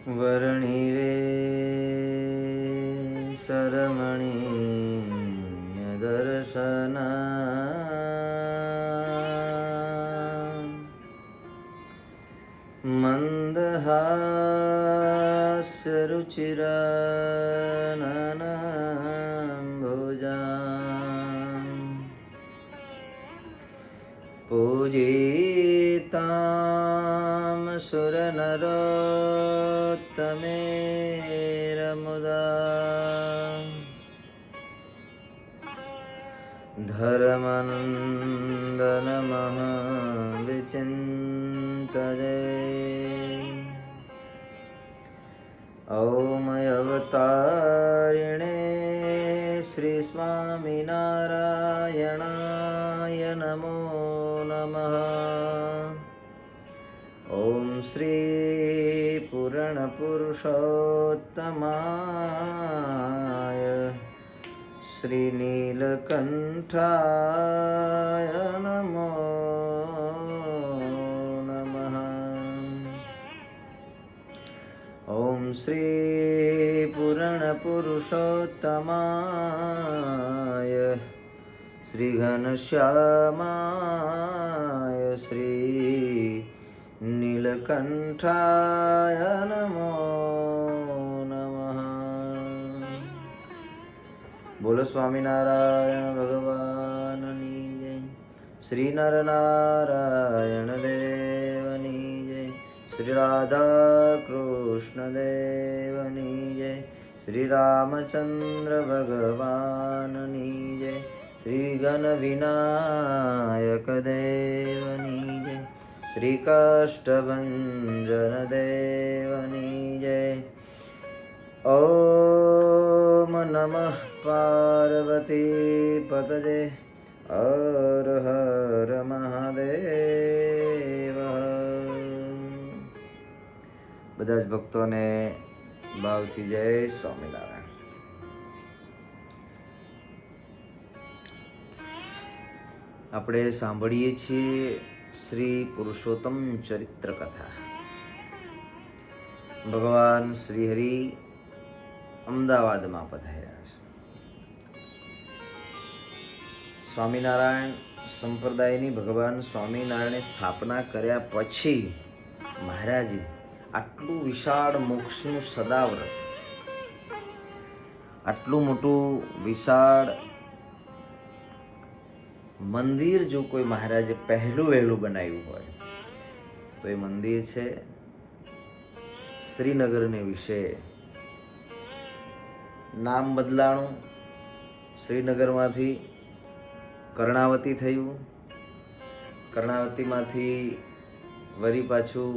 વર્ણિવે સરમણીય દર્શના મંદહાસ્ય રુચિરાનનાંભુજાં પૂજિતાં સુરનરોત્તમેરમુદા ધર્મનંદનમઃ વિચિંતયે ॐ अवतारिणे श्री स्वामिनारायणाय नमो नमः। ॐ श्री पूरणपुरुषोत्तमाय श्रीनीलकण्ठाय नमो नमः। ॐ श्री पूरणपुरुषोत्तमाय श्रीघनश्यामाय श्री नीलकण्ठाय नमो नमः। बोलो स्वामिनारायण भगवाननी जय। श्री नरनारायण देवनी जय। श्री राधा कृष्ण देवनी जय। श्री रामचंद्र भगवाननी जय। श्री गण विनायक देवनी जय। श्री काष्ठभंजन देवनी जय। ओम नमः पार्वती पतये हर हर महादेव। બધા જ ભક્તોને ભાવથી જય સ્વામિનારાયણ। આપણે સાંભળીએ છીએ શ્રી પુરુષોત્તમ ચરિત્ર કથા। ભગવાન શ્રી હરિ અમદાવાદમાં પધાર્યા છે। સ્વામિનારાયણ સંપ્રદાયની ભગવાન સ્વામિનારાયણે સ્થાપના કર્યા પછી મહારાજે આટલું વિશાળ મોક્ષનું સદાવ્રત, આટલું મોટું વિશાળ મંદિર જો કોઈ મહારાજે પહેલું વહેલું બનાવ્યું હોય તો એ મંદિર છે શ્રીનગરને વિશે। નામ બદલાણું, શ્રીનગરમાંથી કર્ણાવતી થયું, કર્ણાવતીમાંથી વળી પાછું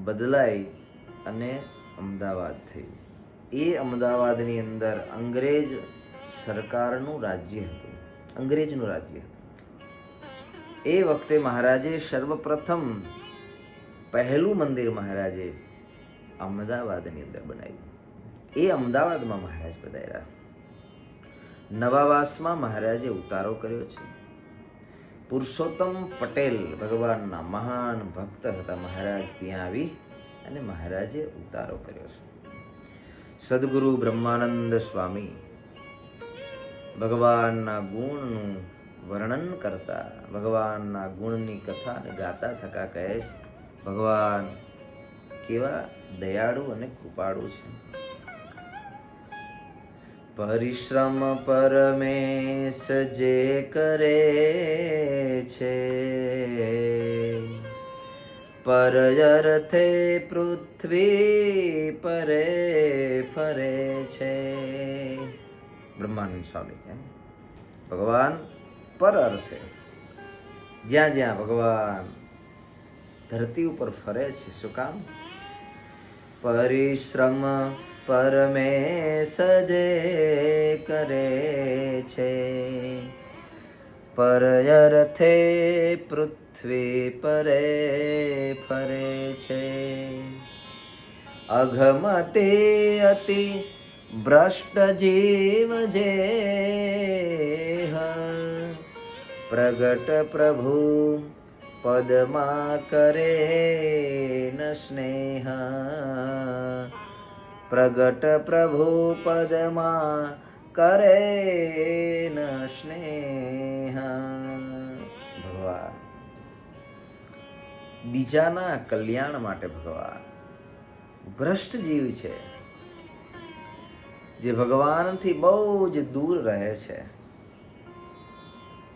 બદલાઈ અને અમદાવાદ થયું। એ અમદાવાદની અંદર અંગ્રેજ સરકારનું રાજ્ય હતું, અંગ્રેજનું રાજ્ય હતું। એ વખતે મહારાજે સર્વપ્રથમ પહેલું મંદિર મહારાજે અમદાવાદની અંદર બનાવ્યું। એ અમદાવાદમાં મહારાજ પધાર્યા। નવાવાસમાં મહારાજે ઉતારો કર્યો છે। પુરુષોત્તમ પટેલ ભગવાનના મહાન ભક્ત હતા। મહારાજ ત્યાં આવી અને મહારાજે ઉતારો કર્યો છે। સદગુરુ બ્રહ્માનંદ સ્વામી ભગવાનના ગુણનું વર્ણન કરતા, ભગવાનના ગુણની કથાને ગાતા થકા કહે છે, ભગવાન કેવા દયાળુ અને કૃપાળુ છે। પરિશ્રમ પરમેશ જે કરે છે, પરયર્થે પૃથ્વી પરે ફરે છે। બ્રહ્માનંદ સ્વામી કહે ભગવાન પર અર્થે, જ્યાં જ્યાં ભગવાન ધરતી ઉપર ફરે છે, શું કામ? પરિશ્રમ પરમેશ જે કરે છે, પરયર્થે પૃથ્વી પરે ફરે છે। અઘમતે અતિ ભ્રષ્ટ જીવ જે પ્રગટ પ્રભુ પદમાં કરે ન સ્નેહ, પ્રગટ પ્રભુ પદમાં કરે ન સ્નેહ. ભગવાન બીજાના કલ્યાણ માટે ભગવાન ભ્રષ્ટ જીવ છે, જે ભગવાનથી બહુ જ દૂર રહે છે,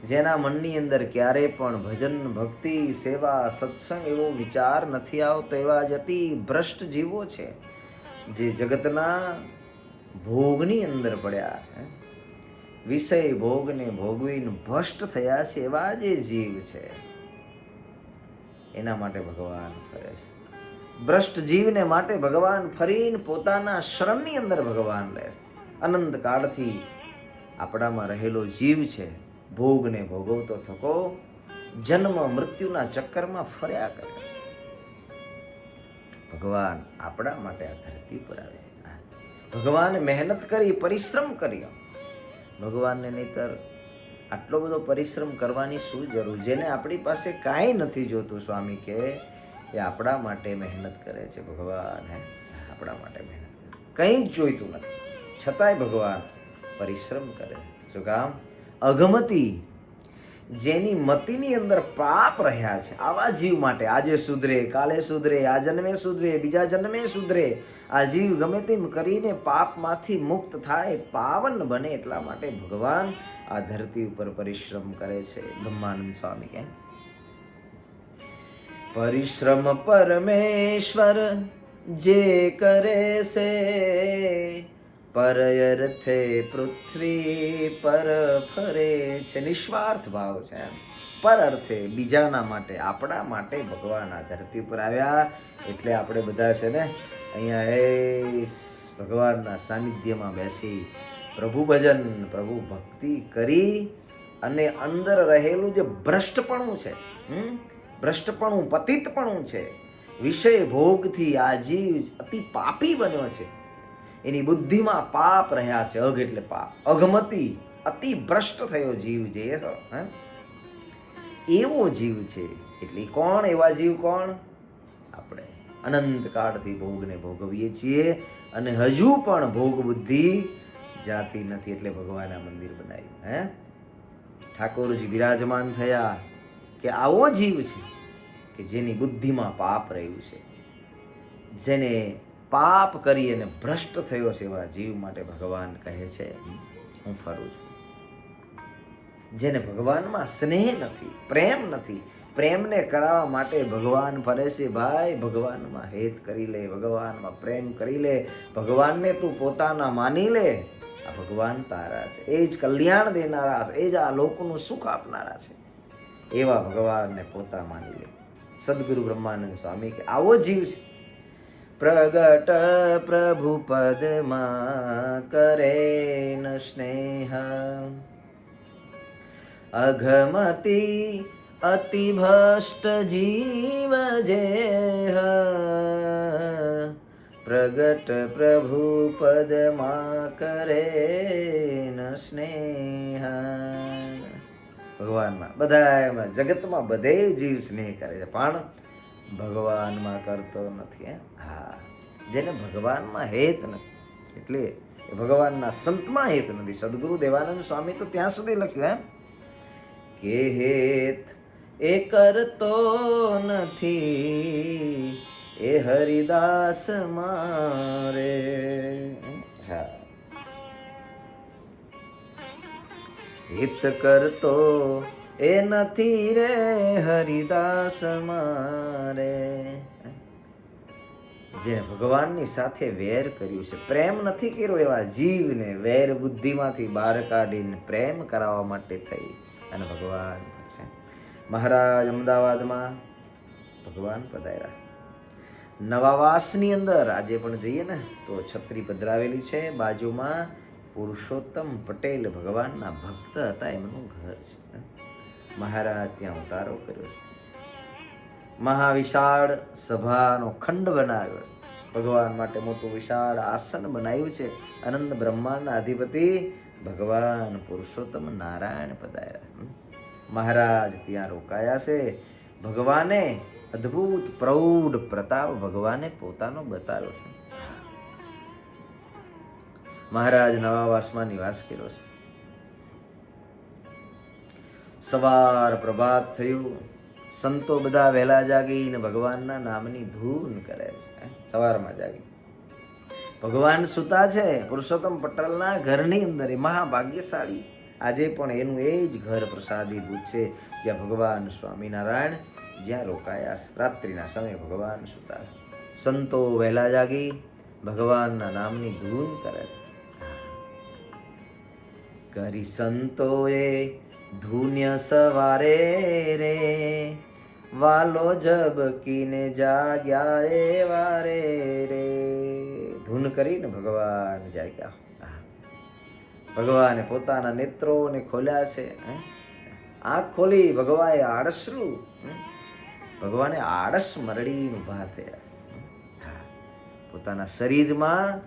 જેના મનની અંદર ક્યારેય પણ ભજન ભક્તિ સેવા સત્સંગ એવો વિચાર નથી આવતો, એવા જ અતિ ભ્રષ્ટ જીવો છે, જે જગતના ભોગની અંદર પડ્યા છે, વિષય ભોગને ભોગવીને ભ્રષ્ટ થયા છે, એવા જે જીવ છે એના માટે ભગવાન ફરે છે. ભ્રષ્ટ જીવને માટે ભગવાન ફરીને પોતાના શરણની અંદર ભગવાન લે છે. અનંત કાળથી આપણામાં રહેલો જીવ છે, ભોગને ભોગવતો થકો જન્મ મૃત્યુના ચક્કરમાં ફર્યા કરે. ભગવાન આપણા માટે આ ધરતી પર આવે. ભગવાને મહેનત કરી, પરિશ્રમ કર્યો. ભગવાનને નહીતર આટલો બધો પરિશ્રમ કરવાની શું જરૂર? જેને આપણી પાસે કાંઈ નથી જોતું, સ્વામી કે એ આપણા માટે મહેનત કરે છે. ભગવાન આપણા માટે મહેનત કરે, કંઈ જ જોઈતું નથી, છતાંય ભગવાન પરિશ્રમ કરે. શું કામ? અગમતી, જેની મતિની અંદર પાપ રહ્યા છે, આવા જીવ માટે આજે સુધરે, કાલે સુધરે, આ જન્મે સુધરે, બીજા જન્મે સુધરે, આ જીવ ગમે તેમ કરીને પાપમાંથી મુક્ત થાય, પાવન બને, એટલા માટે ભગવાન આ ધરતી ઉપર પરિશ્રમ કરે છે. બ્રહ્માનંદ સ્વામી કહે, પરિશ્રમ પરમેશ્વર જે કરે છે, પર અર્થે પૃથ્વી પર ફરે છે. નિસ્વાર્થ ભાવ છે, પર અર્થે બીજાના માટે, આપણા માટે ભગવાન આ ધરતી ઉપર આવ્યા. એટલે આપણે બધા છે ને અહીંયા એ ભગવાનના સાનિધ્યમાં બેસી પ્રભુ ભજન, પ્રભુ ભક્તિ કરી અને અંદર રહેલું જે ભ્રષ્ટપણું છે, ભ્રષ્ટપણું, પતિતપણું છે, વિષય ભોગથી આ જીવ અતિ પાપી બન્યો છે, એની બુદ્ધિમાં પાપ રહ્યા છે. અઘ એટલે પાપ, અઘમતી, અતિ ભ્રષ્ટ થયો જીવ જે એવો જીવ છે. એટલે કોણ એવા જીવ? કોણ? આપણે અનંત કાળથી ભોગને ભોગવીએ છીએ અને હજુ પણ ભોગ બુદ્ધિ જાતી નથી. એટલે ભગવાન આ મંદિર બનાવ્યું. ઠાકોરજી બિરાજમાન થયા કે આવો જીવ છે કે જેની બુદ્ધિમાં પાપ રહ્યું છે, જેને પાપ કરી અને ભ્રષ્ટ થયો છે, એવા જીવ માટે ભગવાન કહે છે હું ફરું છું. જેને ભગવાનમાં સ્નેહ નથી, પ્રેમ નથી, પ્રેમને કરાવવા માટે ભગવાન ફરે છે. ભાઈ, ભગવાનમાં હેત કરી લે, ભગવાનમાં પ્રેમ કરી લે, ભગવાનને તું પોતાના માની લે. આ ભગવાન તારા છે, એ જ કલ્યાણ દેનારા છે, એ જ આ લોકનું સુખ આપનારા છે. એવા ભગવાનને પોતા માની લે. સદગુરુ બ્રહ્માનંદ સ્વામી કે આવો જીવ છે, પ્રગટ પ્રભુ પદમાં કરે ન સ્નેહ, અઘમતી અતિ ભ્રષ્ટ જીવ જે, પ્રગટ પ્રભુ પદમાં કરે ન સ્નેહ. ભગવાનમાં બધામાં, જગતમાં બધે જીવ સ્નેહ કરે છે, પણ ભગવાનમાં કરતો નથી. જેને ભગવાનમાં હેત નથી, એટલે ભગવાનના સંતમાં હેત નથી. સદગુરુ દેવાનંદ સ્વામી તો ત્યાં સુધી લખ્યું કે હેત એ કરતો નથી, એ હરિદાસ મારે. હિત કરતો એ નથી રે હરિદાસ મારે. જે ભગવાનની સાથે વેર કર્યું છે, પ્રેમ નથી કર્યો, એવા જીવને વેર બુદ્ધિમાંથી બહાર કાઢીને પ્રેમ કરાવવા માટે થઈ અને ભગવાન છે. મહારાજ અમદાવાદમાં ભગવાન પધાર્યા. નવાવાસની અંદર આજે પણ જઈએ ને તો છત્રી પધરાવેલી છે, બાજુમાં પુરુષોત્તમ પટેલ ભગવાનના ભક્ત હતા, એમનું ઘર છે. મહારાજ ત્યાં ઉતારો કર્યો છે, મહાવિશાળ સભાનો ખંડ બનાવ્યો, ભગવાન માટે મોટું વિશાળ આસન બનાવ્યું છે. અનંત બ્રહ્માંડના અધિપતિ ભગવાન પુરુષોત્તમ નારાયણ પધાર્યા. મહારાજ ત્યાં રોકાયા છે. ભગવાને અદ્ભુત પ્રૌઢ પ્રતાપ ભગવાને પોતાનો બતાવ્યો છે. મહારાજ નવાવાસમાં નિવાસ કર્યો છે. સવાર પ્રભાત થયું, સંતો બધા વહેલા જાગીને ભગવાનના નામની ધૂન કરે છે. સવારમાં જાગી ભગવાન સુતા છે પુરુષોત્તમ પટેલના ઘરની અંદર. એ મહાભાગ્યશાળી આજે પણ એનું એ જ ઘર પ્રસાદીભૂત છે જ્યાં ભગવાન સ્વામિનારાયણ જ્યાં રોકાયા છે. રાત્રિના સમયે ભગવાન સુતા છે. સંતો વહેલા જાગી ભગવાનના નામની ધૂન કરે. કરી સંતોએ ધૂન્ય સવારે રે, વાલો ઝબકીને જાગ્યા એ વારે રે. ધૂન કરીને ભગવાન જાગ્યા. ભગવાને પોતાના નેત્રોને ખોલ્યા છે. આંખ ખોલી ભગવાને આળસરું ભગવાને આળસ મરડી ઊભા થયા. પોતાના શરીરમાં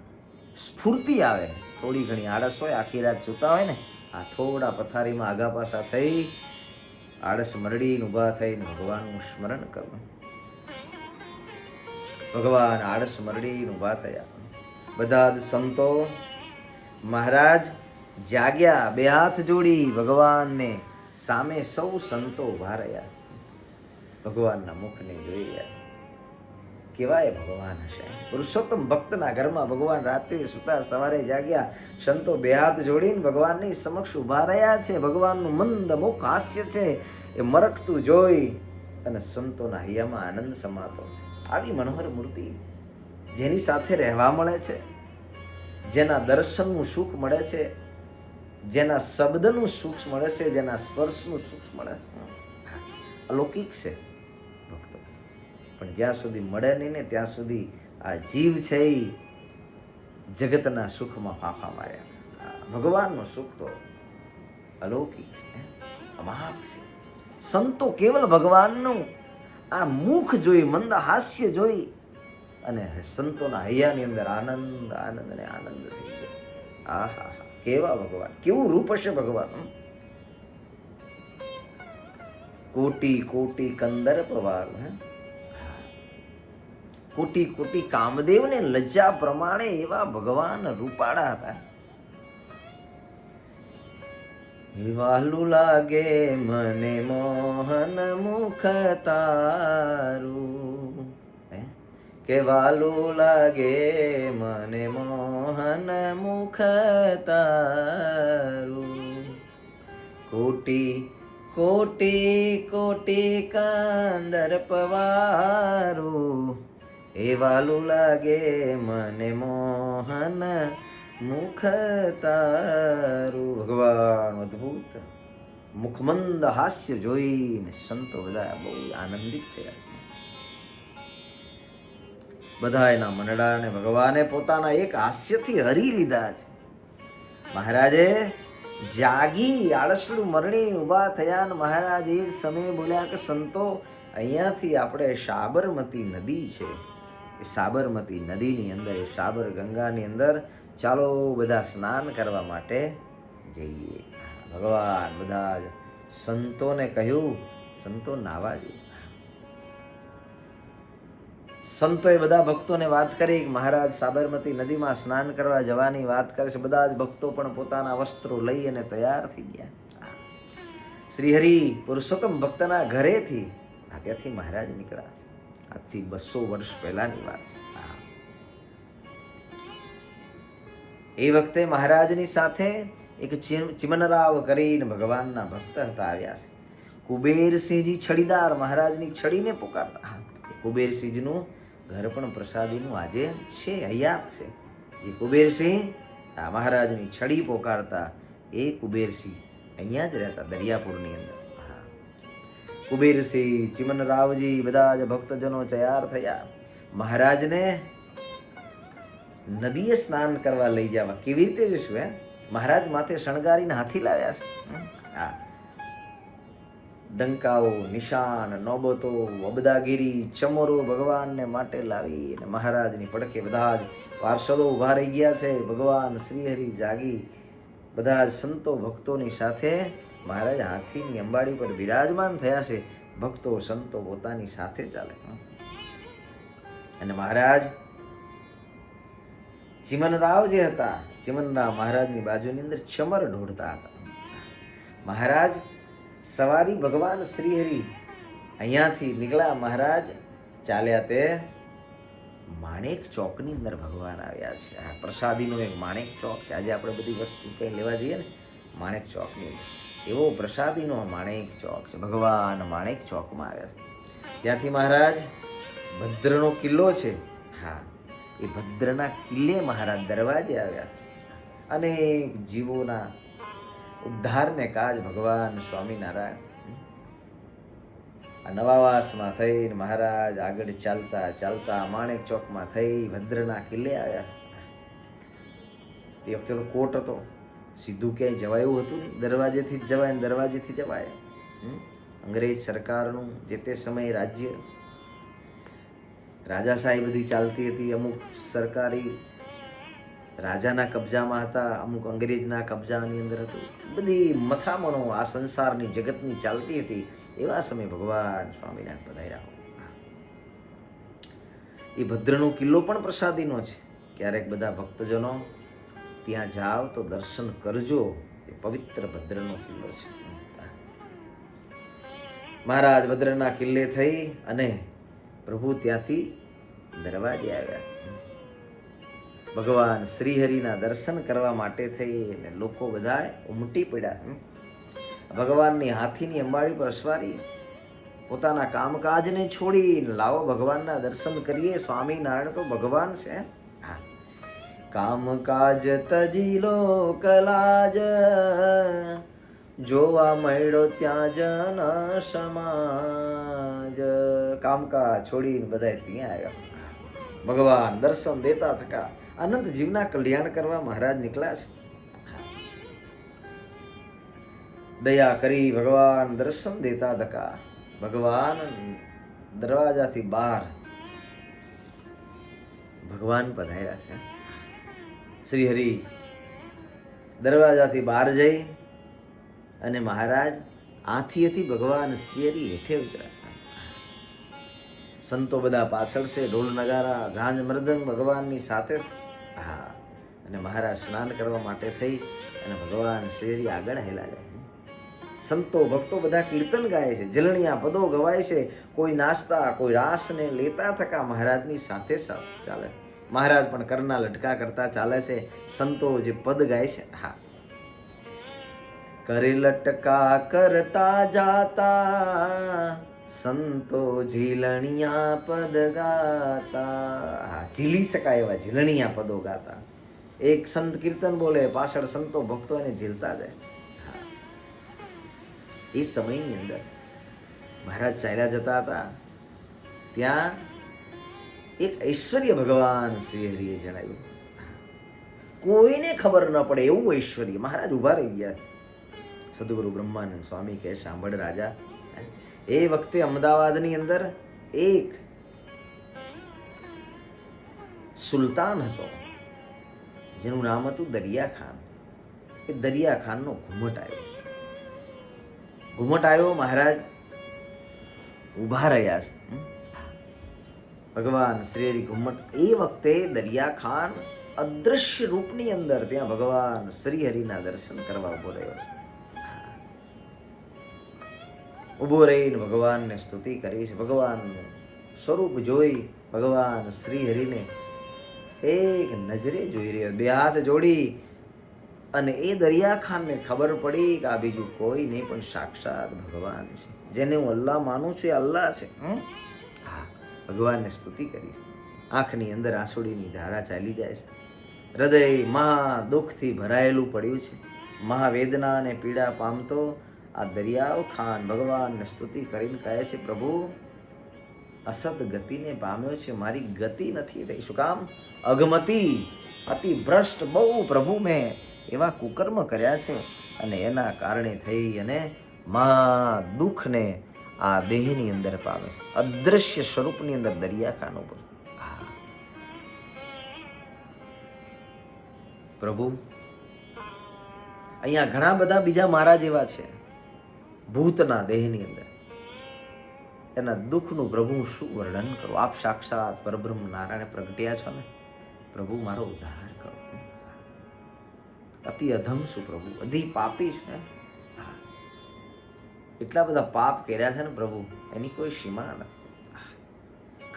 સ્ફૂર્તિ આવે. થોડી ઘણી આળસ હોય, આખી રાત સૂતા હોય ને, આ થોડા પથારીમાં આગા પાછા થઈ આળસ મરડીને ઊભા થઈને ભગવાનનું સ્મરણ કરવું. ભગવાન આળસ મરડીને ઊભા થયા. બધા જ સંતો મહારાજ જાગ્યા, બે હાથ જોડી ભગવાનને સામે સૌ સંતો ઊભા રહ્યા. ભગવાનના મુખને જોઈ રહ્યા. કેવાય ભગવાન હશે. પુરુષોત્તમ ભક્તના ઘરમાં ભગવાન રાત્રે સુતા સવારે જાગ્યા. સંતો બે હાથ જોડીને ભગવાનની સમક્ષ ઊભા રહ્યા છે. ભગવાનનું મંદ મુખ હાસ્ય છે એ મરકતું જોઈ અને સંતોના હૈયામાં આનંદ સમાતો. આવી મનોહર મૂર્તિ જેની સાથે રહેવા મળે છે, જેના દર્શનનું સુખ મળે છે, જેના શબ્દનું સુખ મળે છે, જેના સ્પર્શનું સુખ મળે, અલૌકિક છે ભક્તો. પણ જ્યાં સુધી મળે નહીં ને ત્યાં સુધી આ જીવ છે એ જગતના સુખમાં ફાંફા માર્યા. ભગવાનનું સુખ તો અલૌકિક છે, અમાપ છે. સંતો કેવલ ભગવાનનું આ મુખ જોઈ, મંદ હાસ્ય જોઈ અને સંતોના હૈયાની અંદર આનંદ આનંદ ને આનંદ થઈ ગયો. આહા, કેવા ભગવાન, કેવું રૂપ હશે ભગવાન. કોટી કોટી કંદર્પ વાલ, કોટી કોટી કામદેવને લજ્જા પ્રમાણે એવા ભગવાન રૂપાળા હતા. વાલું લાગે મને મોહન મુખ તારું, કે વાલું લાગે મને મોહન મુખ તારું. કોટી કોટી કોટી કંદર્પ વારું, એ વાલું લાગે મને મોહન મુખ તારું. ભગવાન અદ્ભુત મુખમંદ હાસ્ય જોઈને સંતો બધા બહુ આનંદિત થયા. બધા એના મનડાને ભગવાને પોતાના એક હાસ્યથી હરી લીધા છે. મહારાજે જાગી આળસડું મરણી ઊભા થયા અને મહારાજ એ સમયે બોલ્યા કે સંતો, અહીંયાથી આપણે સાબરમતી નદી છે, એ સાબરમતી નદીની અંદર, એ સાબર ગંગાની અંદર ચાલો બધા સ્નાન કરવા માટે જઈએ. ભગવાન બધા જ સંતોને કહ્યું, સંતો નાવા જઈએ. સંતોએ બધા ભક્તોને વાત કરી કે મહારાજ સાબરમતી નદીમાં સ્નાન કરવા જવાની વાત કરે છે. બધા જ ભક્તો પણ પોતાના વસ્ત્રો લઈ અને તૈયાર થઈ ગયા. શ્રીહરિ પુરુષોત્તમ ભક્તના ઘરેથી ત્યાંથી મહારાજ નીકળ્યા. આજથી 200 વર્ષ પહેલાની વાત. એ વખતે મહારાજની સાથે એક ચિમનરાવ કરીને ભગવાનના ભક્ત હતા આવ્યા છે. કુબેરસિંહજી છડીદાર મહારાજની છડીને પુકારતા. કુબેરસિંહનું ઘર પણ પ્રસાદીનું આજે છે, હયાત છે. એ કુબેરસિંહ આ મહારાજની છડી પોકારતા. એ કુબેરસિંહ અહીંયા જ રહેતા દરિયાપુરની અંદર. કુબેરસિંહ, ચિમનરાવજી બધા જ ભક્તજનો તૈયાર થયા. મહારાજને નદીએ સ્નાન કરવા લઈ જવા. કેવી રીતે જશું? મહારાજ માથે શણગારીને હાથી લાવ્યા છે. ડંકાઓ, નિશાન, નોબતો, અબદાગીરી, ચમરો ભગવાનને માટે લાવી અને મહારાજની પડખે બધા જ પાર્ષદો ઉભા રહી ગયા છે. ભગવાન શ્રીહરિ જાગી બધા જ સંતો ભક્તોની સાથે મહારાજ હાથીની અંબાડી પર બિરાજમાન થયા છે. ભક્તો સંતો પોતાની સાથે ચાલે. અને મહારાજ ચિમનરાવ જે હતા, ચિમનરાવ મહારાજની બાજુની અંદર ચમર ઢોળતા હતા. મહારાજ સવારી ભગવાન શ્રીહરિ અહીંયાથી નીકળ્યા. મહારાજ ચાલ્યા તે માણેક ચોકની અંદર ભગવાન આવ્યા છે. આ પ્રસાદીનો એક માણેક ચોક છે. આજે આપણે બધી વસ્તુ કંઈ લેવા જઈએ ને માણેક ચોકની અંદર, એવો પ્રસાદીનો માણેક ચોક છે. ભગવાન માણેક ચોકમાં આવ્યા છે. ત્યાંથી મહારાજ ભદ્રનો કિલ્લો છે, હા, એ ભદ્રના કિલ્લે મહારાજ દરવાજે આવ્યા. અનેક જીવોના ઉદ્ધારને કાજ ભગવાન સ્વામિનારાયણ આ નવાવાસમાં થઈને મહારાજ આગળ ચાલતા ચાલતા માણેક ચોકમાં થઈ ભદ્રના કિલ્લે આવ્યા. તે વખતે તો કોટ હતો, સીધું ક્યાંય જવાય એવું હતું નહીં. દરવાજેથી જ જવાય ને દરવાજેથી જવાય. અંગ્રેજ સરકારનું જે તે સમયે રાજ્ય, રાજાશાહી બધી ચાલતી હતી. અમુક સરકારી રાજાના કબજામાં હતા, અમુક અંગ્રેજના કબજાની અંદર હતું. બધી મથામણો આ સંસારની જગતની ચાલતી હતી. એવા સમયે ભગવાન સ્વામિનારાયણ પધાર્યા. એ ભદ્રનો કિલ્લો પણ પ્રસાદીનો છે. ક્યારેક બધા ભક્તજનો ત્યાં જાઓ તો દર્શન કરજો. એ પવિત્ર ભદ્રનો કિલ્લો છે. મહારાજ ભદ્રના કિલ્લે થઈ અને પ્રભુ ત્યાંથી દરવાજે આવ્યા. ભગવાન શ્રીહરિના દર્શન કરવા માટે થઈ અને લોકો બધા ઉમટી પડ્યા. ભગવાનની હાથીની અંબાડી પર અસવારી પોતાના કામકાજને છોડીને લાવો ભગવાનના દર્શન કરીએ. સ્વામિનારાયણ તો ભગવાન છે. હા, કામકાજ તજી લોક લાજ, જોવા મળ્યો ત્યાં જન સમાજ. કામકાજ છોડીને બધા ત્યાં આવ્યા. ભગવાન દર્શન દેતા થકા અનંત જીવના કલ્યાણ કરવા મહારાજ નીકળ્યા છે. દયા કરી ભગવાન દર્શન દેતા થકા ભગવાન દરવાજાથી બહાર ભગવાન પધાર્યા છે. શ્રી હરિ દરવાજાથી બહાર જઈ અને મહારાજ આથી ભગવાન શ્રી હરિ હેઠે ઉતર્યા. સંતો બધા પાછળ છે, ઢોલ નગારા ઝાંઝ મૃદંગ ભગવાનની સાથે. હા, અને મહારાજ સ્નાન કરવા માટે થઈ અને ભગવાન શ્રી હરિ આગળ હેલા જાય. સંતો ભક્તો બધા કીર્તન ગાય છે, જલણિયા પદો ગવાય છે. કોઈ નાચતા, કોઈ રાસને લેતા થકા મહારાજની સાથે સાથે ચાલે. મહારાજ પણ કરના લટકા કરતા ચાલે છે. સંતો જે પદ ગાય છે, હા, કરે લટકા કરતા જાતા સંતો ઝીલણિયા પદ ગાતા. હા, ઝીલી શકાય એવા ઝીલણિયા પદો ગાતા. એક સંત કીર્તન બોલે, પાછળ સંતો ભક્તો એને ઝીલતા જાય. એ સમયની અંદર મહારાજ ચાલ્યા જતા હતા. ત્યાં એક ઐશ્વર્ય ભગવાન શ્રી હરિએ જણાવ્યું. કોઈને ખબર ન પડે એવું ઐશ્વર્ય. મહારાજ ઉભા રહી ગયા. સદગુરુ બ્રહ્માનંદ સ્વામી કહે, સાંભળ રાજા, એ વખતે અમદાવાદની અંદર એક સુલતાન હતો જેનું નામ હતું દરિયા ખાન. એ દરિયા ખાનનો ઘુમટ આવ્યો. મહારાજ ઉભા રહ્યા છે. ભગવાન શ્રી હરિ ઘુમટ. એ વખતે દરિયા ખાન અદ્રશ્ય રૂપની અંદર ત્યાં ભગવાન શ્રી હરિના દર્શન કરવા ઉભો રહ્યો છે. ઉભો રહીને ભગવાનને સ્તુતિ કરી છે. ભગવાનનું સ્વરૂપ જોઈ ભગવાન શ્રી હરિને એક નજરે જોઈ રહ્યો, બે હાથ જોડી. અને એ દરિયા ખાનને ખબર પડી કે આ બીજું કોઈ નહીં પણ સાક્ષાત ભગવાન છે. જેને હું અલ્લાહ માનું છું એ અલ્લાહ છે. હા, ભગવાનને સ્તુતિ કરી છે. આંખની અંદર આંસુડીની ધારા ચાલી જાય છે. હૃદય મહા દુઃખથી ભરાયેલું પડ્યું છે. મહાવેદના અને પીડા પામતો આ દરિયાઓ ખાન ભગવાનને સ્તુતિ કરીને કહે છે, પ્રભુ, અસત ગતિને પામ્યો છે, મારી ગતિ નથી થઈ. શું કામ? અગમતી, અતિ ભ્રષ્ટ બહુ પ્રભુ મેં એવા કુકર્મ કર્યા છે અને એના કારણે થઈ અને મા દુઃખને આ દેહની અંદર પામે છે. અદ્રશ્ય સ્વરૂપની અંદર દરિયા ખાન ઉપર. પ્રભુ, અહીંયા ઘણા બધા બીજા મારા જેવા છે ભૂતના દેહની અંદર. એના દુઃખનું પ્રભુ શું વર્ણન કરું? આપ સાક્ષાત પરબ્રહ્મ નારાયણ પ્રગટ્યા છો ને, પ્રભુ મારો ઉદ્ધાર કરો. અતિ અધમ છું પ્રભુ, અધિ પાપી છે. એટલા બધા પાપ કર્યા છે ને પ્રભુ, એની કોઈ સીમા નથી.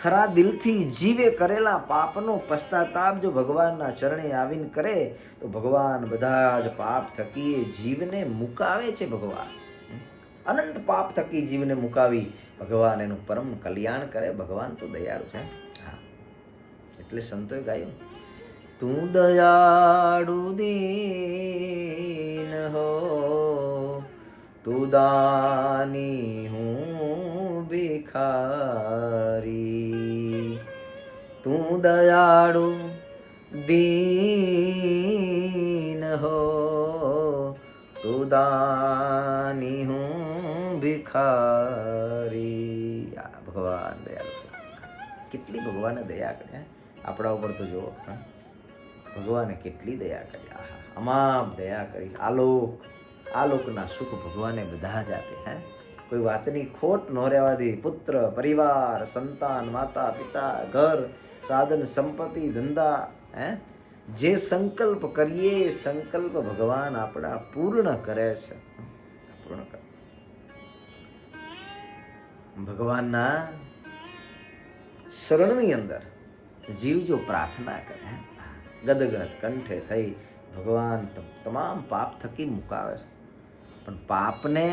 ખરા દિલથી જીવે કરેલા પાપનો પશ્ચાતાપ જો ભગવાનના ચરણે આવીને કરે તો ભગવાન બધા જ પાપ થકી જીવને મુકાવે છે. ભગવાન અનંત પાપ થકી જીવને મુકાવી ભગવાન એનું પરમ કલ્યાણ કરે. ભગવાન તો દયાળુ છે. હા, એટલે સંતોએ ગાયું, તું દયાળુ દીન હો, તું દાની હું ભિખારી. તું દયાળુ દીન હો, તું દાની હું ભિખારી. ભગવાન દયાળુ છે. કેટલી ભગવાને દયા કરી આપણા ઉપર તો જુઓ, ભગવાને કેટલી દયા કરી. અમાપ દયા કરી. આલોકના સુખ ભગવાને બધા જ આપે. કોઈ વાતની ખોટ ન રહેવા દે. પુત્ર, પરિવાર, સંતાન, માતા પિતા, ઘર, સાધન, સંપત્તિ, ધંધા, જે સંકલ્પ કરીએ સંકલ્પ ભગવાન આપણા પૂર્ણ કરે છે. પૂર્ણ કરે. ભગવાનના શરણની અંદર જીવ જો પ્રાર્થના કરે, ગદગદ કંઠે થઈ, ભગવાન તમામ પાપ થકી મુકાવે છે. પણ પાપને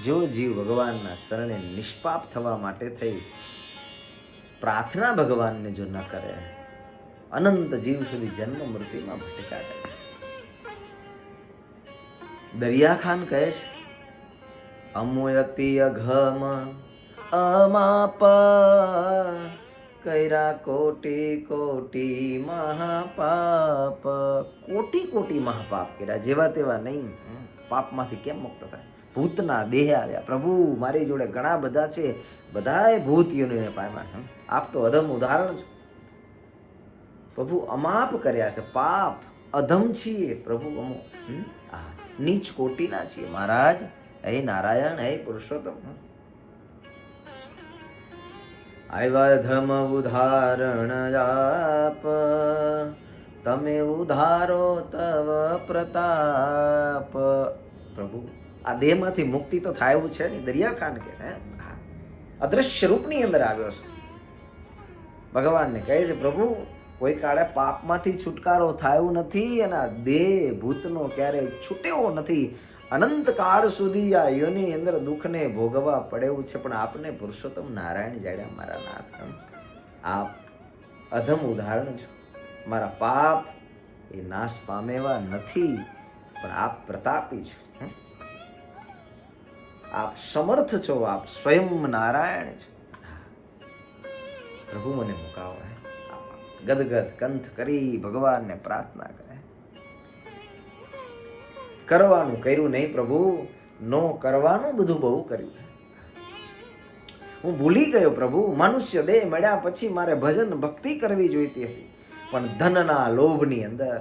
જો જીવ ભગવાનના શરણે નિષ્પાપ થવા માટે થઈ પ્રાર્થના ભગવાનને જો ન કરે, અનંત જીવ સુધી જન્મ મૃત્યુમાં ભટકા કરે. દરિયાખાન કહે છે, અમોયતિ અઘમ અમાપ કૈરા કોટી કોટી મહાપાપ. કોટી કોટી મહાપાપ કર્યા, જેવા તેવા નહીં. પાપમાંથી કેમ મુક્ત થાય? ભૂતના દેહ આવ્યા. પ્રભુ મારી જોડે ઘણા બધા છે, બધાએ ભૂત યોનિને પામ્યા. આપ તો અધમ ઉદાહરણ છો. પ્રભુ અમાપ કર્યા છે પાપ. અધમ છીએ પ્રભુ, અમો નીચ કોટીના છીએ મહારાજ. હે નારાયણ, હે પુરુષોત્તમ. આવ્યા ધમ ઉદાહરણ આપ, તમે ઉધારો તવ પ્રતાપ. પ્રભુ આ દેહમાંથી મુક્તિ તો થાય એવું છે ને. દરિયાખાન કે છે, અદ્રશ્ય રૂપની અંદર આવ્યો છે. ભગવાનને કહે છે, પ્રભુ કોઈ કાળે પાપમાંથી છુટકારો થયો નથી અને આ દેહ ભૂતનો ક્યારેય છૂટેવો નથી. અનંત કાળ સુધી આ યોની અંદર દુઃખને ભોગવવા પડે એવું છે. પણ આપને પુરુષોત્તમ નારાયણ જાડ્યા મારા નાથ, આપ અધમ ઉદાહરણ છો. મારા પાપ એ નાશ પામેવા નથી, પણ આપ પ્રતાપી છો. આપ સમર્થ છો, આપ સ્વયં નારાયણ છો. પ્રભુ મને મુકાવો. ગદગદ કંઠ કરી ભગવાનને પ્રાર્થના કરે. કરવાનું કર્યું નહીં પ્રભુ, નો કરવાનું બધું બહુ કર્યું. હું ભૂલી ગયો પ્રભુ, મનુષ્ય દેહ મળ્યા પછી મારે ભજન ભક્તિ કરવી જોઈતી હતી. પણ ધનના લોભની અંદર,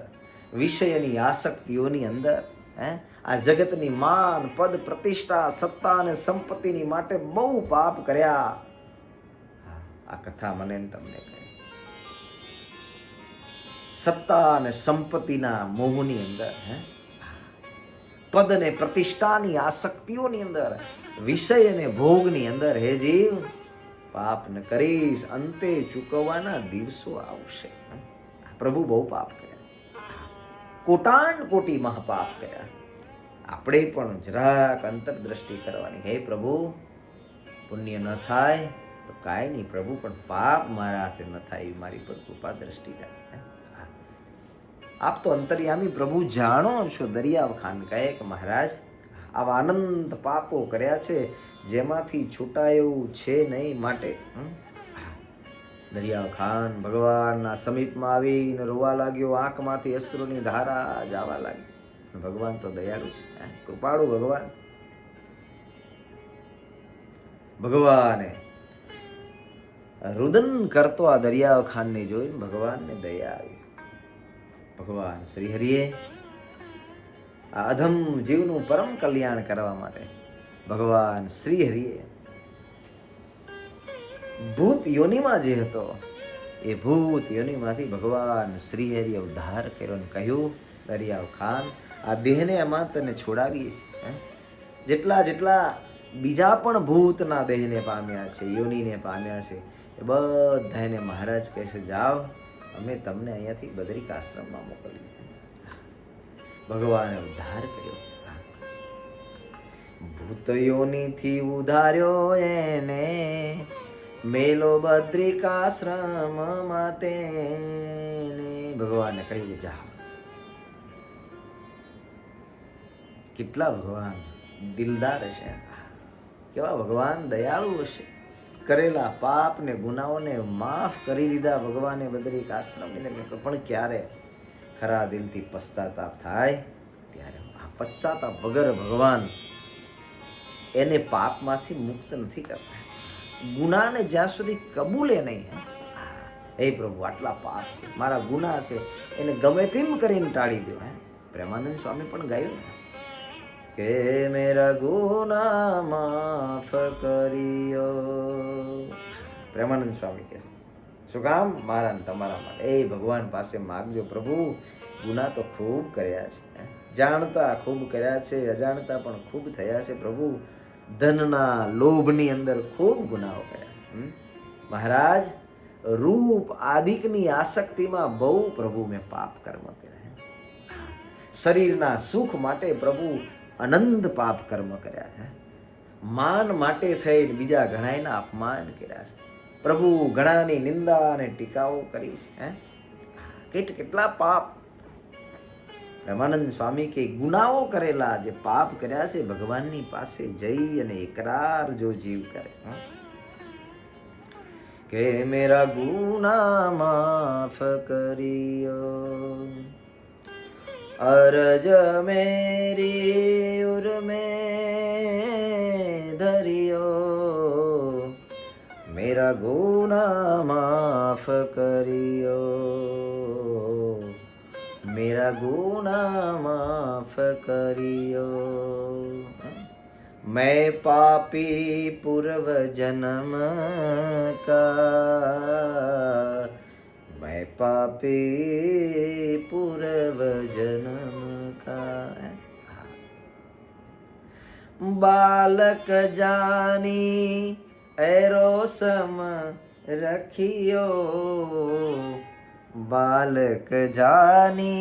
વિષયની આસક્તિઓની અંદર, આ જગતની માન, પદ, પ્રતિષ્ઠા, સત્તા અને સંપત્તિની માટે બહુ પાપ કર્યા. આ કથા મને તમને કહે. સત્તા અને સંપત્તિના મોહની અંદર, પદ અને પ્રતિષ્ઠાની આસક્તિઓની અંદર, વિષય અને ભોગની અંદર, હે જીવ પાપ ન કરીશ, અંતે ચૂકવવાના દિવસો આવશે. પ્રભુ બહુ પાપ કર્યા, કોટાન કોટી મહાપાપ કર્યા. આપણે પણ જરાક અંતરદ્રષ્ટિ કરવાની. હે પ્રભુ, પુણ્ય ન થાય તો કાંઈ નહીં પ્રભુ, પણ પાપ મારા હાથે ન થાય એવી મારી પર કૃપા દ્રષ્ટિ કરે. આપ તો અંતર્યામી પ્રભુ જાણો છો. દરિયાખાન કહે કે મહારાજ, આવા અનંત પાપો કર્યા છે જેમાંથી છૂટાયું છે નહીં. માટે દરિયાખાન ભગવાનના સમીપમાં આવીને રોવા લાગ્યો. આંખમાંથી અશ્રુની ધારા જવા લાગી. ભગવાન તો દયાળુ છે, કૃપાળુ ભગવાન. ભગવાને રુદન કરતો આ દરિયાખાનને જોઈને ભગવાનને દયા આવી. ભગવાન શ્રી હરિએ આ અધમ જીવનું પરમ કલ્યાણ કરવા માટે ભગવાન શ્રી હરિએ ભૂત યોનિમાં જે હતો એ ભૂત યોનિમાંથી ભગવાન શ્રીહરિએ ઉદ્ધાર કર્યો અને કહ્યું, દરિયાવ ખાન, આ દેહને એમાં તને છોડાવીએ છીએ. જેટલા જેટલા બીજા પણ ભૂતના દેહને પામ્યા છે, યોનિને પામ્યા છે, એ બધાને મહારાજ કહે છે, જાઓ, અમે તમને અહીંયાથી બદ્રિકાશ્રમમાં મોકલીએ. ભગવાને ઉદ્ધાર કર્યો. ભૂત યોનિથી ઉધાર્યો એને, મેલો બદ્રિકાશ્રમમાં તેને. ભગવાને કહ્યું, જા. કેટલા ભગવાન દિલદાર હશે, કેવા ભગવાન દયાળુ હશે. કરેલા પાપ ને ગુનાઓને માફ કરી દીધા ભગવાને બદ્રિકાશ્રમની અંદર. પણ ક્યારે? ખરા દિલથી પશ્ચાતાપ થાય ત્યારે. આ પશ્ચાતાપ વગર ભગવાન એને પાપમાંથી મુક્ત નથી કરતા. ગુનાને જ્યાં સુધી કબૂલે નહીં, હે પ્રભુ, આટલા પાપ છે, મારા ગુના છે, એને ગમે તેમ કરીને ટાળી દો. પ્રેમાનંદ સ્વામી પણ ગાયું કે મેરા ગુના માફ કર્યો. પ્રેમાનંદ સ્વામી કહે છે, શું કામ? મારા ને તમારા માટે. એ ભગવાન પાસે માગજો, પ્રભુ, ગુના તો ખૂબ કર્યા છે, જાણતા ખૂબ કર્યા છે, અજાણતા પણ ખૂબ થયા છે. પ્રભુ, ધનના લોભની અંદર ખૂબ ગુનાઓ કર્યા. મહારાજ, રૂપ આદિકની આસક્તિમાં બહુ પ્રભુ મેં પાપ કર્મ કર્યા. શરીરના સુખ માટે પ્રભુ અનંત પાપ કર્મ કર્યા છે. માન માટે થઈને બીજા ઘણાયના અપમાન કર્યા છે. પ્રભુ, ઘણાની નિંદા અને ટીકાઓ કરી છે. કેટલા પાપ. પ્રેમાનંદ સ્વામી કે ગુનાઓ કરેલા, જે પાપ કર્યા છે, ભગવાનની પાસે જઈ અને એકરાર જો જીવ કરે કે મેરા ગુના માફ કર્યો, અરજ મેરી ઉર મેં ધરિયો, મેરા ગુના માફ કર્યો, મેરા ગુના માફ કર્યો. मैं पापी पूर्व जन्म का, मैं पापी पूर्व जन्म का. बालक जानी ऐरो सम रखियो, बालक जानी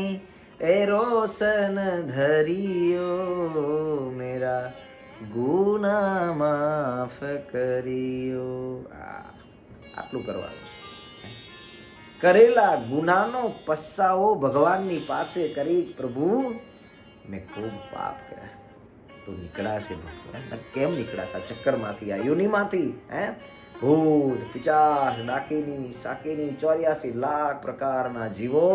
ऐरो सन धरियो, मेरा ગુના માફ કર્યો. આટલું કરવાનું. કરેલા ગુનાનો પસ્તાવો ભગવાનની પાસે કરી, પ્રભુ, મેં ખૂબ પાપ કર્યા. તો નીકળાશે ભક્તો. કેમ નીકળાશે? આ ચક્કરમાંથી, આ યોનિમાંથી. ભૂત, પિચાચ, ડાકીની, સાકીની 84 લાખ પ્રકારના જીવો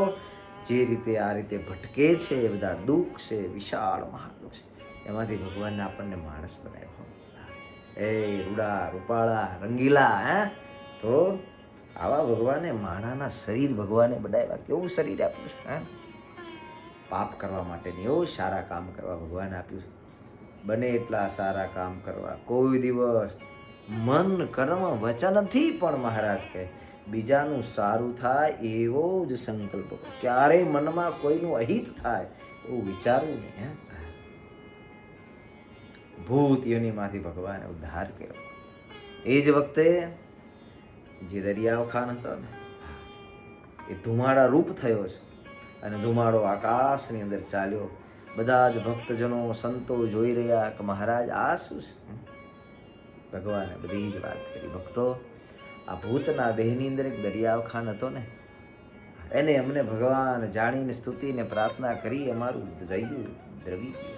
જે રીતે આ રીતે ભટકે છે, એ બધા દુઃખ છે, વિશાળ મહાદુઃખ છે. એમાંથી ભગવાનને આપણને માણસ બનાવ્યો. એ રૂડા, રૂપાળા, રંગીલા. તો આવા ભગવાને માણાના શરીર ભગવાને બનાવ્યા. કેવું શરીર આપ્યું છે? પાપ કરવા માટે નહીં, એવું સારા કામ કરવા ભગવાને આપ્યું છે. બને એટલા સારા કામ કરવા. કોઈ દિવસ મન, કર્મ, વચનથી પણ મહારાજ કહે બીજાનું સારું થાય એવો જ સંકલ્પ. ક્યારેય મનમાં કોઈનું અહિત થાય એવું વિચારવું નહીં. ભૂત યોનિમાંથી ભગવાને ઉદ્ધાર કર્યો. એ જ વખતે જે દરિયાવ ખાન હતો ને, એ ધુમાડા રૂપ થયો છે અને ધુમાડો આકાશની અંદર ચાલ્યો. બધા જ ભક્તજનો, સંતો જોઈ રહ્યા કે મહારાજ આ શું છે? ભગવાને બધી જ વાત કરી. ભક્તો, આ ભૂતના દેહની અંદર એક દરિયાવ ખાન હતો ને, એને અમને ભગવાન જાણીને સ્તુતિને પ્રાર્થના કરી, અમારું રહ્યું દ્રવી ગયું.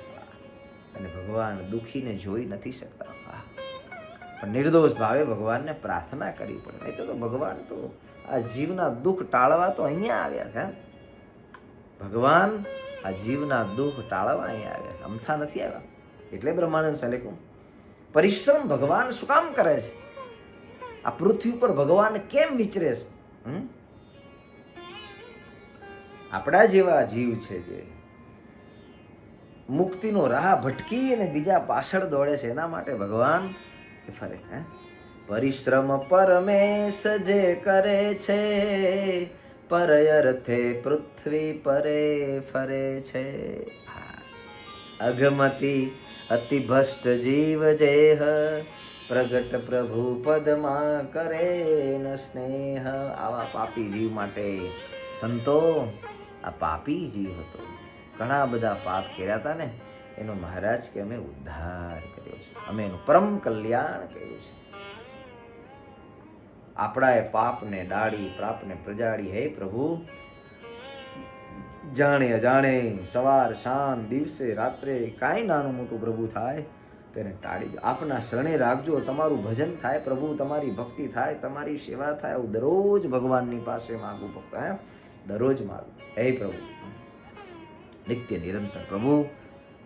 અને ભગવાન દુઃખીને જોઈ નથી શકતા, પણ નિર્દોષ ભાવે ભગવાનને પ્રાર્થના કરવી પડે. નહીં તો ભગવાન તો આ જીવના દુઃખ ટાળવા તો અહીંયા આવ્યા છે. ભગવાન આ જીવના દુઃખ ટાળવા અહીંયા આવ્યા, અમથા નથી આવ્યા. એટલે બ્રહ્માનંદ સ્વામી પરિશ્રમ ભગવાન શું કામ કરે છે? આ પૃથ્વી ઉપર ભગવાન કેમ વિચરે છે? આપણા જેવા જીવ છે જે મુક્તિનો રાહ ભટકી અને બીજા પાછળ દોડે છે, એના માટે ભગવાન ફરે. પરિશ્રમ પરમેશ જે કરે છે, પરયર્થે પૃથ્વી પરે ફરે છે. અગમતી અતિ ભ્રષ્ટ જીવ જેહ, પ્રગટ પ્રભુ પદમાં કરે ન સ્નેહ. આવા પાપી જીવ માટે સંતો, આ પાપી જીવ હતો, ઘણા બધા પાપ કર્યા હતા ને, એનો મહારાજ કે અમે ઉદ્ધાર કર્યો છે, અમે એનું પરમ કલ્યાણ કર્યું છે. આપણાએ પાપને ડાળી પ્રાપને પ્રજાળી. હે પ્રભુ, જાણે અજાણે સવાર સાંજ દિવસે રાત્રે કાંઈ નાનું મોટું પ્રભુ થાય તેને ટાળી દો. આપના શરણે રાખજો. તમારું ભજન થાય પ્રભુ, તમારી ભક્તિ થાય, તમારી સેવા થાય. હું દરરોજ ભગવાનની પાસે માગું ભક્ત, દરરોજ માગું. હે પ્રભુ, નિત્ય નિરંતર પ્રભુ,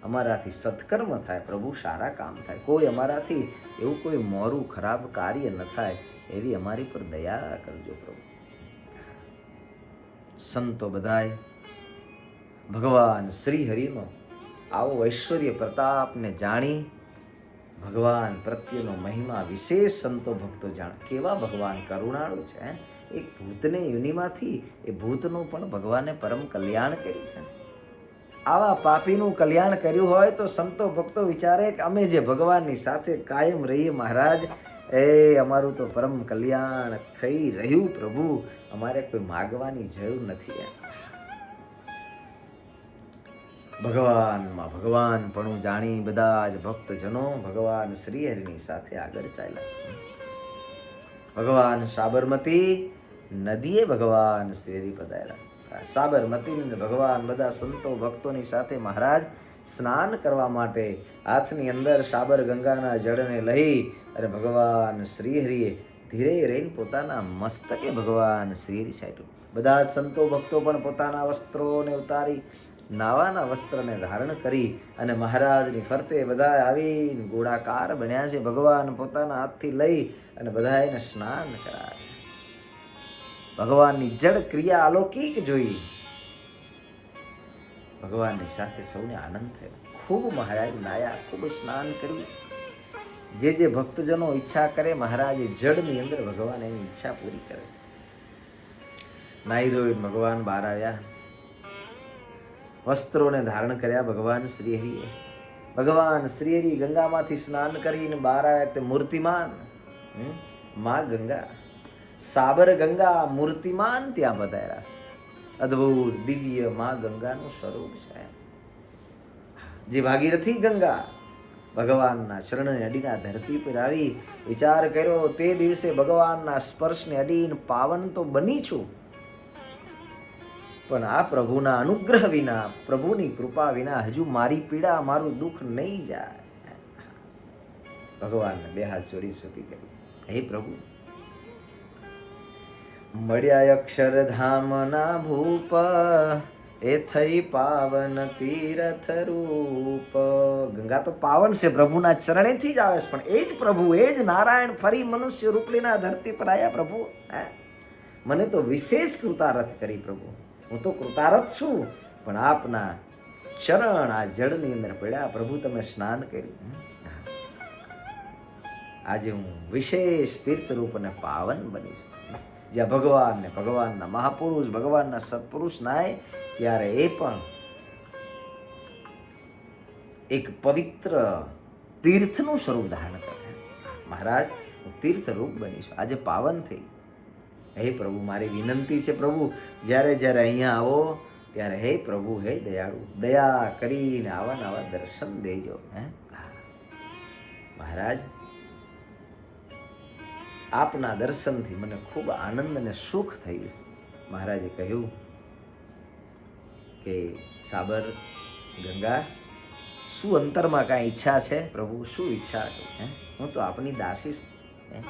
અમારાથી સત્કર્મ થાય પ્રભુ, સારા કામ થાય, કોઈ અમારાથી એવું કોઈ મોરું ખરાબ કાર્ય ન થાય, એવી અમારી પર દયા કરજો પ્રભુ. સંતો બધાય ભગવાન શ્રી હરિનો આવો ઐશ્વર્ય પ્રતાપને જાણી ભગવાન પ્રત્યેનો મહિમા વિશેષ સંતો ભક્તો જાણ. કેવા ભગવાન કરુણાળુ છે. એક ભૂતને યોનિમાંથી એ ભૂતનું પણ ભગવાને પરમ કલ્યાણ કર્યું છે. આવા પાપીનું કલ્યાણ કર્યું હોય તો સંતો ભક્તો વિચારે કે અમે જે ભગવાનની સાથે કાયમ રહીએ મહારાજ, એ અમારું તો પરમ કલ્યાણ થઈ રહ્યું પ્રભુ, અમારે કોઈ માગવાની જરૂર નથી. ભગવાનમાં ભગવાન પણ જાણી બધા જ ભક્તજનો ભગવાન શ્રી હરિની સાથે આગળ ચાલ્યા. ભગવાન સાબરમતી નદીએ ભગવાન શ્રી હરિ પધાર્યા. સાબરમતી ભગવાન બધા સંતો ભક્તોની સાથે મહારાજ સ્નાન કરવા માટે હાથની અંદર સાબર ગંગાના જળને લઈ અને ભગવાન શ્રી હરિએ ધીરે રહીને પોતાના મસ્તકે ભગવાન શ્રી હરિ છાંટ્યું. બધા જ સંતો ભક્તો પણ પોતાના વસ્ત્રોને ઉતારી નાવાના વસ્ત્રને ધારણ કરી અને મહારાજની ફરતે બધા આવી ગોળાકાર બન્યા છે. ભગવાન પોતાના હાથથી લઈ અને બધા એને સ્નાન કરાવે. ભગવાનની જડ ક્રિયા અલૌકિક જોઈ ભગવાનની સાથે સૌને આનંદ થયો. ખૂબ મહારાજ નાયા, ખૂબ સ્નાન કર્યું. જે ભક્તજનો ઈચ્છા કરે મહારાજ જળની અંદર ભગવાન એની ઈચ્છા પૂરી કરે. નાહી ધોઈ ભગવાન બહાર આવ્યા, વસ્ત્રોને ધારણ કર્યા ભગવાન શ્રી હરિએ. ભગવાન શ્રી હરિ ગંગામાંથી સ્નાન કરીને બહાર આવ્યા તે મૂર્તિમાન માં ગંગા, સાબર ગંગા મૂર્તિમાન ત્યાં પધાર્યા. અદ્ભુત દિવ્ય માં ગંગાનું સ્વરૂપ છે. જે ભાગીરથી ગંગા ભગવાનના શરણને અડીના ધરતી પર આવી વિચાર કર્યો, તે દિવસે ભગવાનના સ્પર્શને અડીને પાવન તો બની છું, પણ આ પ્રભુના અનુગ્રહ વિના, પ્રભુની કૃપા વિના હજુ મારી પીડા, મારું દુઃખ નહીં જાય. ભગવાનને બે હાથ જોડી સ્તુતિ કરી. હે પ્રભુ, મળ્યા અક્ષરધામના ભૂપ, એ થઈ પાવન તીરથ રૂપ. ગંગા તો પાવન છે, પ્રભુના ચરણેથી જ આવે છે, પણ એ જ પ્રભુ, એ જ નારાયણ ફરી મનુષ્ય રૂપ લઈને ધરતી પર આવ્યા. પ્રભુ, મને તો વિશેષ કૃતાર્થ કરી પ્રભુ. હું તો કૃતાર્થ છું, પણ આપના ચરણ આ જળની અંદર પડ્યા પ્રભુ, તમે સ્નાન કર્યું. આજે હું વિશેષ તીર્થરૂપ અને પાવન બની છું. જ્યાં ભગવાનને, ભગવાનના મહાપુરુષ, ભગવાનના સત્પુરુષ નાય ત્યારે એ પણ એક પવિત્ર તીર્થનું સ્વરૂપ ધારણ કરે. મહારાજ, હું તીર્થરૂપ બની છું, આજે પાવન થઈ. હે પ્રભુ, મારી વિનંતી છે પ્રભુ, જ્યારે જ્યારે અહીંયા આવો ત્યારે હે પ્રભુ, હે દયાળુ, દયા કરીને આવા નવા દર્શન દેજો. મહારાજ, આપના દર્શનથી મને ખૂબ આનંદ અને સુખ થયું. મહારાજે કહ્યું કે સાબર ગંગા, શું અંતરમાં કાંઈ ઈચ્છા છે પ્રભુ? શું ઈચ્છા? હું તો આપની દાસી છું,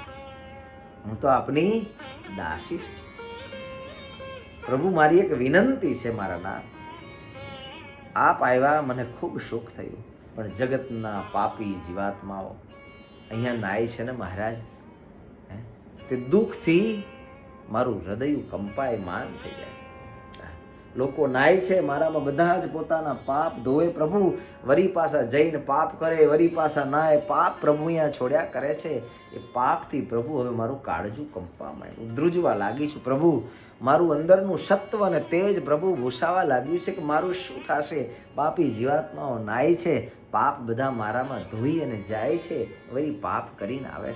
હું તો આપની દાસી છું. પ્રભુ, મારી એક વિનંતી છે મારા નાથ. આપ આવ્યા, મને ખૂબ સુખ થયું, પણ જગતના પાપી જીવાત્માઓ અહીંયા નાય છે ને મહારાજ, તે દુઃખથી મારું હૃદય કંપાયમાન થઈ જાય. લોકો નાય છે મારામાં બધા જ પોતાના પાપ ધોવે પ્રભુ, વરી પાછા જઈને પાપ કરે, વરી પાછા નાય, પાપ પ્રભુ અહીંયા છોડ્યા કરે છે. એ પાપથી પ્રભુ હવે મારું કાળજું કંપવા માંડ્યું, ધ્રુજવા લાગીશું પ્રભુ, મારું અંદરનું સત્વ અને તેજ પ્રભુ ભૂસાવા લાગ્યું છે કે મારું શું થશે. પાપી જીવાત્માઓ નાય છે, પાપ બધા મારામાં ધોઈ અને જાય છે, વળી પાપ કરીને આવે.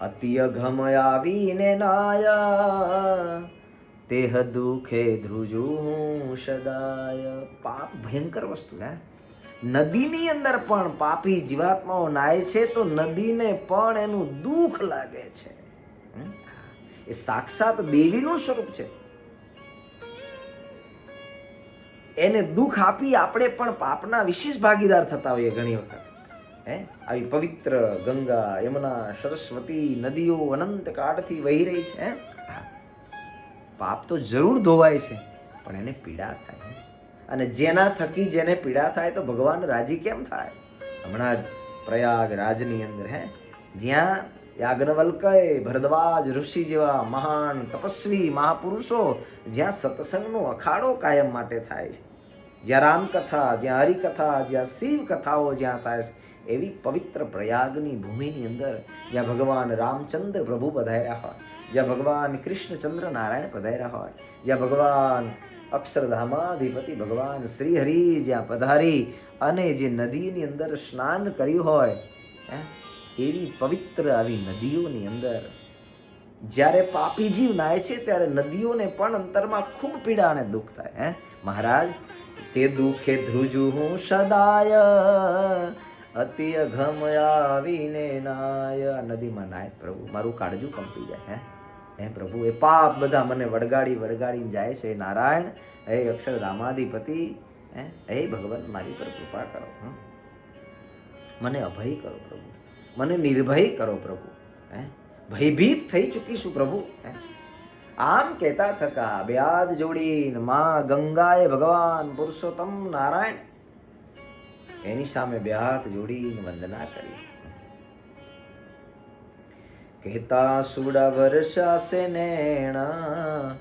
અતિ અઘમ આવીને નાયા, તેહ દુખે ધ્રુજું સદાય. પાપ ભયંકર વસ્તુ હે. નદીની અંદર પણ પાપી જીવાત્માઓ નાય છે તો નદીને પણ એનું દુઃખ લાગે છે. એ સાક્ષાત દેવીનું સ્વરૂપ છે. એને દુઃખ આપી આપણે પણ પાપના વિશેષ ભાગીદાર થતા હોઈએ ઘણી વખત. આવી પવિત્ર ગંગા, યમુના, સરસ્વતી નદીઓ અનંત કાળથી વહી રહી છે. પાપ તો જરૂર ધોવાય છે, પણ એને પીડા થાય. અને જેના થકી જેને પીડા થાય તો ભગવાન રાજી કેમ થાય? હમણાં જ પ્રયાગરાજની અંદર જ્યાં યાજ્ઞવલ્કય, ભરદ્વાજ ઋષિ જેવા મહાન તપસ્વી મહાપુરુષો, જ્યાં સત્સંગનો અખાડો કાયમ માટે થાય છે, જ્યાં રામકથા, જ્યાં હરિકથા, જ્યાં શિવ કથાઓ જ્યાં થાય છે, એવી પવિત્ર પ્રયાગની ભૂમિની અંદર જ્યાં ભગવાન રામચંદ્ર પ્રભુ પધાર્યા હોય, જ્યાં ભગવાન કૃષ્ણચંદ્ર નારાયણ પધાર્યા હોય, જ્યાં ભગવાન અક્ષરધામાધિપતિ ભગવાન શ્રી હરિ જ્યાં પધારી અને જે નદીની અંદર સ્નાન કર્યું હોય, એવી પવિત્ર આવી નદીઓની અંદર જ્યારે પાપી જીવ નાય છે ત્યારે નદીઓને પણ અંતરમાં ખૂબ પીડા અને દુઃખ થાય. મહારાજ, તે દુઃખે ધ્રુજું હું સદાય, અતિ અઘમ આવીને નાય. નદીમાં નાય પ્રભુ, મારું કાળજું કંપી જાય. હે પ્રભુ, એ પાપ બધા મને વળગાડીને જાય છે. નારાયણ, હે અક્ષરધામાધિપતિ, હે ભગવાન, મારી પર કૃપા કરો, મને અભય કરો પ્રભુ, મને નિર્ભય કરો પ્રભુ. ભયભીત થઈ ચૂકીશું પ્રભુ. આમ કહેતા થકા બે હાથ જોડીને માં ગંગાએ ભગવાન પુરુષોત્તમ નારાયણ એની સામે બે હાથ જોડીને વંદના કરી. કહેતા સુડા વર્ષાસે નેણા,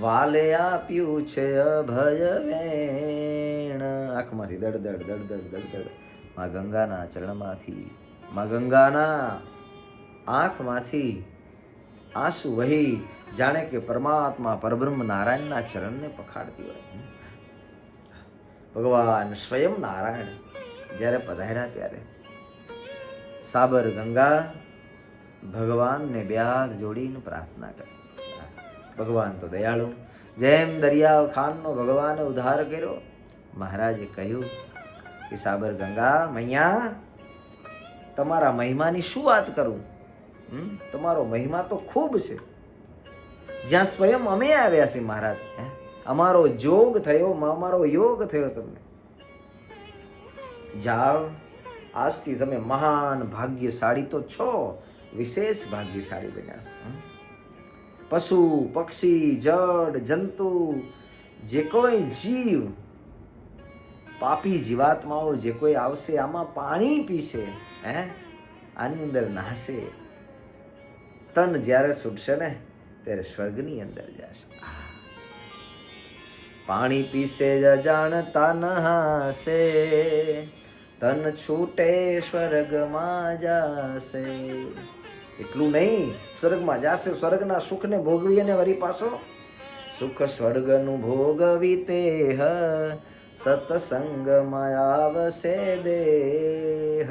વાલે આપ્યું છે અભય વેણ. આંખમાંથી દડદડ દડદડ દડદડ માં ગંગાના ચરણમાંથી, માં ગંગાના આંખમાંથી આંસુ વહી જાણે કે પરમાત્મા પરબ્રહ્મ નારાયણના ચરણને પખાડતી હોય. ભગવાન સ્વયં નારાયણ જ્યારે પધાર્યા ત્યારે સાબર ગંગા ભગવાનને બે હાથ જોડીને પ્રાર્થના કરી. ભગવાન તો દયાળુ, જેમ દરિયા ખાનનો ભગવાને ઉદ્ધાર કર્યો, મહારાજે કહ્યું કે સાબર ગંગા મૈયા, તમારા મહિમાની શું વાત કરું? તમારો મહિમા તો ખૂબ છે. જ્યાં સ્વયં અમે આવ્યા છીએ મહારાજ, અમારો જોગ થયો, અમારો યોગ થયો. તમને જાઓ, આજથી તમે મહાન ભાગ્યશાળી તો છો, વિશેષ ભાગ્યશાળી બન્યા. પશુ પક્ષી જળ જંતુ જે કોઈ જીવ, પાપી જીવાત્માઓ જે કોઈ આવશે, આમાં પાણી પીશે, આની અંદર નહાશે, તન જ્યારે છૂટશે ને ત્યારે સ્વર્ગની અંદર જશે. પાણી પીશે જાણતા નહાશે, તન છૂટે સ્વર્ગમાં જશે. એટલું નહીં, સ્વર્ગમાં જશે, સ્વર્ગના સુખને ભોગવી અને વરી પાછો સુખ સ્વર્ગનું ભોગવી તે સત્સંગમાં આવશે દેહ.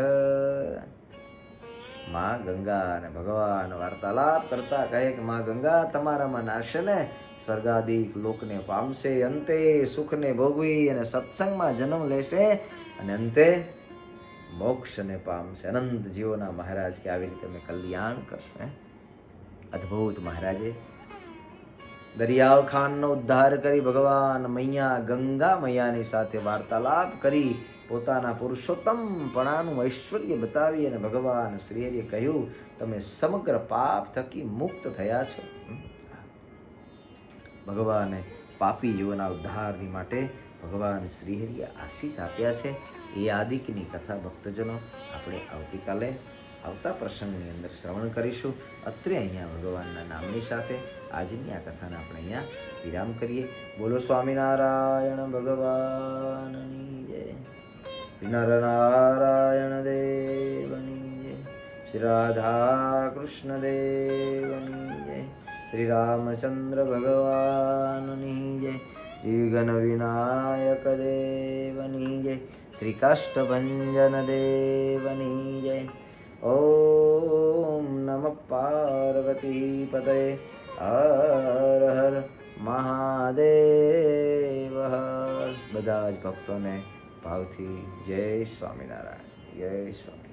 માં ગંગા અને ભગવાન વાર્તાલાપ કરતા કહે કે માં ગંગા, તમારામાં નાશે ને સ્વર્ગાદિક લોકને પામશે, અંતે સુખને ભોગવી અને સત્સંગમાં જન્મ લેશે અને અંતે મોક્ષને પામશે. અનંત જીવોના મહારાજ કે આવી રીતે અમે કલ્યાણ કરશો. અદ્ભુત મહારાજે દરિયાવ ખાનનો ઉદ્ધાર કરી ભગવાન મૈયા ગંગા મૈયાની સાથે વાર્તાલાપ કરી પોતાના પુરુષોત્તમપણાનું ઐશ્વર્ય બતાવી અને ભગવાન શ્રીહરિએ કહ્યું, તમે સમગ્ર પાપ થકી મુક્ત થયા છો. ભગવાને પાપી જીવોના ઉદ્ધારની માટે ભગવાન શ્રીહરિએ આશીષ આપ્યા છે. એ આદિકની કથા ભક્તજનો આપણે આવતીકાલે આવતા પ્રસંગની અંદર શ્રવણ કરીશું. અત્રે અહીંયા ભગવાનના નામની સાથે આજની આ કથાને આપણે અહીંયા વિરામ કરીએ. બોલો સ્વામિનારાયણ ભગવાનની જય. નરનારાયણ દેવની જય. શ્રી રાધા કૃષ્ણ દેવની જય. શ્રી રામચંદ્ર ભગવાનની જય. વિઘ્ન વિનાયક દેવની જય. શ્રી કાષ્ટભંજન દેવની જય. ઓમ નમઃ પાર્વતી પતય. હર હર મહાદેવ. બધા જ ભક્તોને ભાવથી જય સ્વામિનારાયણ. જય સ્વામિનારાયણ.